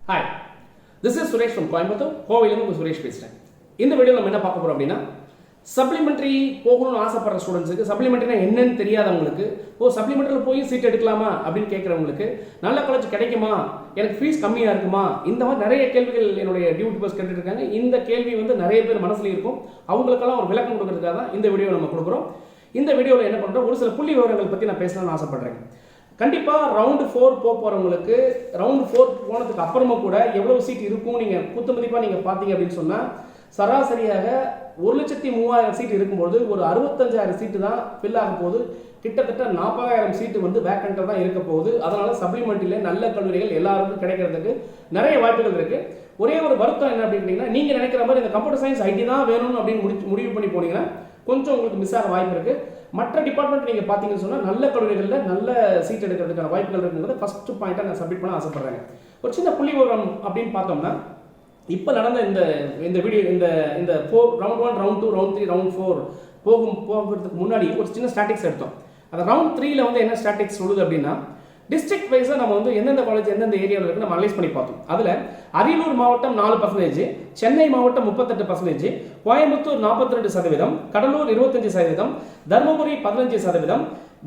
Hi, this is Suresh from Coimbatore. கோவையிலேருந்து உங்கள் சுரேஷ் பேசுகிறேன். இந்த வீடியோவில் நம்ம என்ன பார்க்க போகிறோம் அப்படின்னா, சப்ளிமெண்ட்ரி போகணும்னு ஆசைப்படுற ஸ்டூடெண்ட்ஸுக்கு, சப்ளிமெண்ட்ரினா என்னன்னு தெரியாதவங்களுக்கு, சப்ளிமெண்ட்ரியில் போய் சீட் எடுக்கலாமா அப்படின்னு கேட்குறவங்களுக்கு, நல்ல காலேஜ் கிடைக்குமா, எனக்கு ஃபீஸ் கம்மியாக இருக்குமா, இந்த மாதிரி நிறைய கேள்விகள் என்னுடைய டியூட்டிபர்ஸ் கேட்டுட்டு இருக்காங்க. இந்த கேள்வி நிறைய பேர் மனசுல இருக்கும். அவங்களுக்கெல்லாம் ஒரு விளக்கம் கொடுக்கறதுக்காக தான் இந்த வீடியோ நம்ம கொடுக்குறோம். இந்த வீடியோவில் என்ன பண்ணுறோம், ஒரு சில புள்ளி விவரங்கள் பற்றி நான் பேசணும்னு ஆசைப்படுறேன். கண்டிப்பாக ரவுண்டு 4 போகிறவங்களுக்கு, ரவுண்டு 4 போனதுக்கு அப்புறமா கூட எவ்வளோ சீட் இருக்கும் நீங்கள் குத்து மதிப்பாக நீங்கள் பார்த்தீங்க அப்படின்னு சொன்னால், சராசரியாக 1,03,000 சீட் இருக்கும்போது ஒரு 65,000 சீட்டு தான் ஃபில் ஆக போகுது. கிட்டத்தட்ட 40,000 சீட்டு வேக்கண்ட்டாக தான் இருக்க போகுது. அதனால் சப்ளிமெண்ட்ரியில் நல்ல கல்லூரிகள் எல்லாருக்கும் கிடைக்கிறதுக்கு நிறைய வாய்ப்புகள் இருக்குது. ஒரே ஒரு வருத்தம் என்ன அப்படின்னு கேட்டிங்கன்னா, நீங்கள் நினைக்கிற மாதிரி இந்த கம்ப்யூட்டர் சயின்ஸ் ஐடி தான் வேணும்னு அப்படின்னு முடிவு பண்ணி போனீங்கன்னா கொஞ்சம் உங்களுக்கு மிஸ் ஆக வாய்ப்பு இருக்குது. மற்ற டிபார்ட்மெண்ட் நீங்கள் பார்த்தீங்கன்னு சொன்னால் நல்ல கல்லூரிகளில் நல்ல சீட் எடுக்கிறதுக்கான வாய்ப்புகள் இருக்குங்கிறத ஃபர்ஸ்ட் பாயிண்ட்டாக நான் சப்மிட் பண்ண ஆசைப்படுறேன். ஒரு சின்ன புள்ளி விவரம் அப்படின்னு பார்த்தோம்னா, இப்போ நடந்த இந்த வீடியோ இந்த ரவுண்ட் 1, ரவுண்ட் 2, ரவுண்ட் 3, ரவுண்ட் 4 போகிறதுக்கு முன்னாடி ஒரு சின்ன ஸ்டாட்டிக்ஸ் எடுத்தோம். அந்த ரவுண்ட் 3ல் என்ன ஸ்டாட்டிக்ஸ் சொல்லுது அப்படின்னா, டிஸ்ட்ரிக்ட் வைஸாக நம்ம எந்தெந்த காலேஜ் எந்தெந்த ஏரியாவில் இருக்குது நம்ம அனலைஸ் பண்ணி பார்த்தோம். அதில் அரியலூர் மாவட்டம் 4%, சென்னை மாவட்டம் 38%, கோயம்புத்தூர் 42%, கடலூர் 25%, தருமபுரி 15%,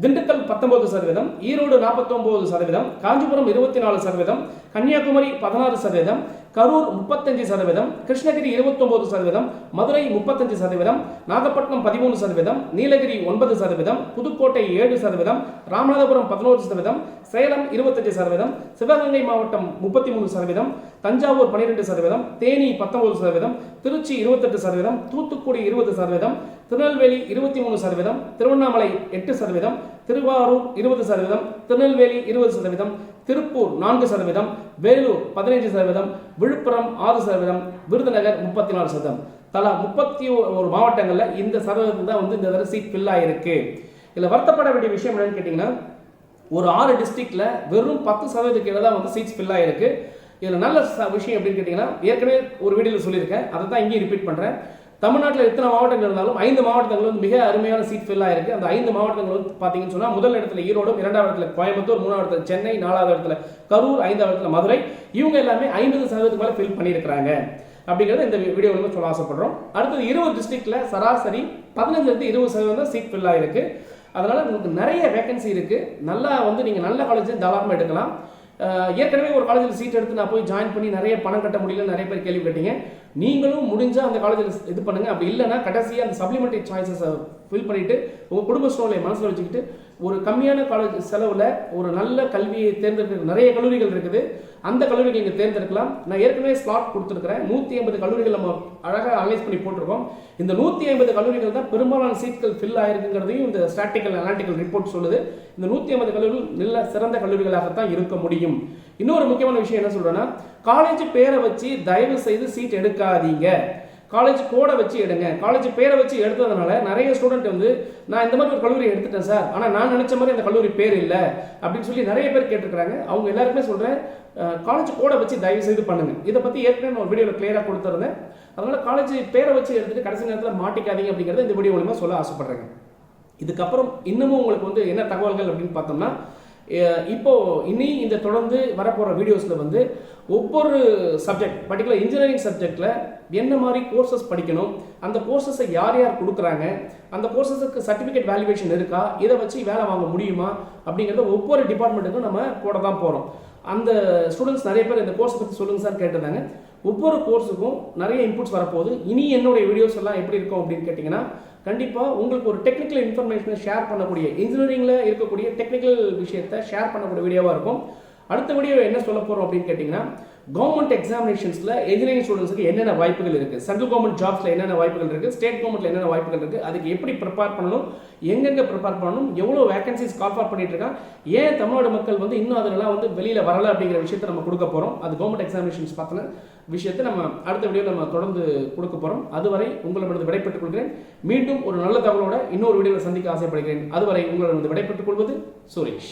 திண்டுக்கல் 19%, ஈரோடு 49%, காஞ்சிபுரம் 24%, கன்னியாகுமரி 16%, கரூர் 35%, கிருஷ்ணகிரி 29%, மதுரை 35%, நாகப்பட்டினம் 13%, நீலகிரி 9%, புதுக்கோட்டை 7%, ராமநாதபுரம் 11%, சேலம் 25%, சிவகங்கை மாவட்டம் 33%, தஞ்சாவூர் 12%, தேனி 19%, திருச்சி 28%, தூத்துக்குடி 20%, திருநெல்வேலி 23%, திருவண்ணாமலை 8%, திருவாரூர் 20%, திருநெல்வேலி 20%, திருப்பூர் 4%, வேலூர் 15%, விழுப்புரம் 6%, விருதுநகர் 34%. தலா 31 மாவட்டங்களில் இந்த சதவீதம் தான் இந்த தடவை சீட் ஃபில் ஆகிருக்கு. இதில் வருத்தப்பட வேண்டிய விஷயம் என்னன்னு கேட்டிங்கன்னா, ஒரு 6 டிஸ்ட்ரிக்டில் வெறும் 10% கீழே தான் சீட்ஸ் ஃபில் ஆகிருக்கு. இதில் நல்ல விஷயம் அப்படின்னு கேட்டிங்கன்னா, ஏற்கனவே ஒரு வீடியோவில் சொல்லியிருக்கேன், அதை தான் இங்கேயும் ரிப்பீட் பண்ணுறேன். தமிழ்நாட்டில் எத்தனை மாவட்டங்கள் இருந்தாலும் 5 மாவட்டங்கள் மிக அருமையான சீட் ஃபில் ஆயிருக்கு. அந்த 5 மாவட்டங்கள் பார்த்தீங்கன்னு சொன்னால், முதல் இடத்துல ஈரோடும், 2வது இடத்துல கோயம்புத்தூர், 3வது இடத்துல சென்னை, 4வது இடத்துல கரூர், 5வது இடத்துல மதுரை. இவங்க எல்லாமே 50% மேலே ஃபில் பண்ணியிருக்கிறாங்க அப்படிங்கிறத இந்த வீடியோவில் சொல்ல ஆசைப்படுறோம். அடுத்தது 20 டிஸ்ட்ரிக்டில் சராசரி 15-20% சீட் ஃபில் ஆகிருக்கு. அதனால் உங்களுக்கு நிறைய வேகன்சி இருக்குது. நல்லா நீங்கள் நல்ல காலேஜ் தாராளமாக எடுக்கலாம். ஏற்கனவே ஒரு காலேஜில் சீட் எடுத்து நான் போய் ஜாயின் பண்ணி நிறைய பணம் கட்ட முடியல, நிறைய பேர் கேள்வி கேட்டீங்க. நீங்களும் முடிஞ்சால் அந்த காலேஜில் இது பண்ணுங்கள். அப்படி இல்லைன்னா கடைசியாக அந்த சப்ளிமெண்ட்ரி சாய்ஸஸை ஃபில் பண்ணிவிட்டு உங்கள் குடும்ப சூழ்நிலையை மனசில் வச்சுக்கிட்டு ஒரு கம்மியான காலேஜ் செலவில் ஒரு நல்ல கல்வியை தேர்ந்தெடுக்க நிறைய கல்லூரிகள் இருக்குது. அந்த கல்லூரிகள் நீங்கள் தேர்ந்தெடுக்கலாம். நான் ஏற்கனவே ஸ்லாட் கொடுத்துருக்கிறேன். 150 கல்லூரிகள் நம்ம அழகாக அனலைஸ் பண்ணி போட்டிருக்கோம். இந்த 150 கல்லூரிகள் தான் பெரும்பாலான சீட்கள் ஃபில் ஆயிருக்குங்கிறதையும் இந்த ஸ்டாட்டிக்கல் அனாலிட்டிக்கல் ரிப்போர்ட் சொல்லுது. இந்த 150 கல்லூரிகள் நல்ல சிறந்த கல்லூரிகளாகத்தான் இருக்க முடியும். இன்னொரு முக்கியமான விஷயம் என்ன சொல்றேன்னா, காலேஜ் பேரை வச்சு தயவு செய்து சீட் எடுக்காதீங்க. காலேஜ் கோடை வச்சு எடுங்க. காலேஜ் பேரை வச்சு எடுத்ததுனால நிறைய ஸ்டூடெண்ட் நான் இந்த மாதிரி ஒரு கல்லூரி எடுத்துட்டேன் சார், ஆனால் நான் நினைச்ச மாதிரி அந்த கல்லூரி பேர் இல்லை அப்படின்னு சொல்லி நிறைய பேர் கேட்டிருக்கிறாங்க. அவங்க எல்லாருக்குமே சொல்றேன், காலேஜ் கோடை வச்சு தயவு செய்து பண்ணுங்க. இதை பற்றி ஏற்கனவே நான் ஒரு வீடியோவில் கிளியராக கொடுத்துருந்தேன். அதனால காலேஜ் பேரை வச்சு எடுத்துட்டு கடைசி நேரத்தில் மாட்டிக்காதீங்க அப்படிங்கிறத இந்த வீடியோ மூலமா சொல்ல ஆசைப்படுறேங்க. இதுக்கப்புறம் இன்னமும் உங்களுக்கு என்ன தகவல்கள் அப்படின்னு பார்த்தோம்னா, இப்போ இனி இந்த தொடர்ந்து வரப்போகிற வீடியோஸில் ஒவ்வொரு சப்ஜெக்ட், பர்டிகுலர் இன்ஜினியரிங் சப்ஜெக்டில் என்ன மாதிரி கோர்சஸ் படிக்கணும், அந்த கோர்சஸை யார் யார் கொடுக்குறாங்க, அந்த கோர்சஸுக்கு சர்டிஃபிகேட் வேல்யூவேஷன் இருக்கா, இதை வச்சு வேலை வாங்க முடியுமா அப்படிங்கிறத ஒவ்வொரு டிபார்ட்மெண்ட்டுக்கும் நம்ம கூட தான் போகிறோம். அந்த ஸ்டூடெண்ட்ஸ் நிறைய பேர் இந்த கோர்ஸை பற்றி சொல்லுங்கள் சார் கேட்டிருந்தாங்க. ஒவ்வொரு கோர்ஸுக்கும் நிறைய இன்புட்ஸ் வரப்போகுது. இனி என்னுடைய வீடியோஸ் எல்லாம் எப்படி இருக்கும் அப்படின்னு கேட்டிங்கன்னா, கண்டிப்பாக உங்களுக்கு ஒரு டெக்னிக்கல் இன்ஃபர்மேஷனை ஷேர் பண்ணக்கூடிய, இன்ஜினியரிங்கில் இருக்கக்கூடிய டெக்னிக்கல் விஷயத்தை ஷேர் பண்ணக்கூடிய வீடியோவாக இருக்கும். அடுத்த வீடியோ என்ன சொல்ல போகிறோம் அப்படின்னு கேட்டிங்கன்னா, கவர்மெண்ட் எக்ஸாமினேஷன்ஸில் இன்ஜினியரிங் ஸ்டூடெண்ட்ஸுக்கு என்னென்ன வாய்ப்புகள் இருக்குது, சென்ட்ரல் கவர்மெண்ட் ஜாப்ஸில் என்னென்ன வாய்ப்புகள் இருக்குது, ஸ்டேட் கவர்மெண்ட்டில் என்னென்ன வாய்ப்புகள் இருக்குது, அதுக்கு எப்படி ப்ரிப்பேர் பண்ணணும், எங்கெங்கே ப்ரிப்பேர் பண்ணணும், எவ்வளோ வேகன்சிஸ் கால்ஃபார் பண்ணிட்டு இருக்கான், ஏன் தமிழ்நாடு மக்கள் இன்னும் அதெல்லாம் வெளியில் வரலை அப்படிங்கிற விஷயத்தை நம்ம கொடுக்க போகிறோம். அது கவர்மெண்ட் எக்ஸாமினேஷன்ஸ் பார்த்தின விஷயத்தை நம்ம அடுத்த வீடியோ நம்ம தொடர்ந்து கொடுக்க போகிறோம். அதுவரை உங்களிடமிருந்து விடைபெற்றுக் கொள்கிறேன். மீண்டும் ஒரு நல்ல தகவலோட இன்னொரு வீடியோவில் சந்திக்க ஆசைப்படுகிறேன். அதுவரை உங்களிடமிருந்து விடைபெற்றுக் கொள்வது சுரேஷ்.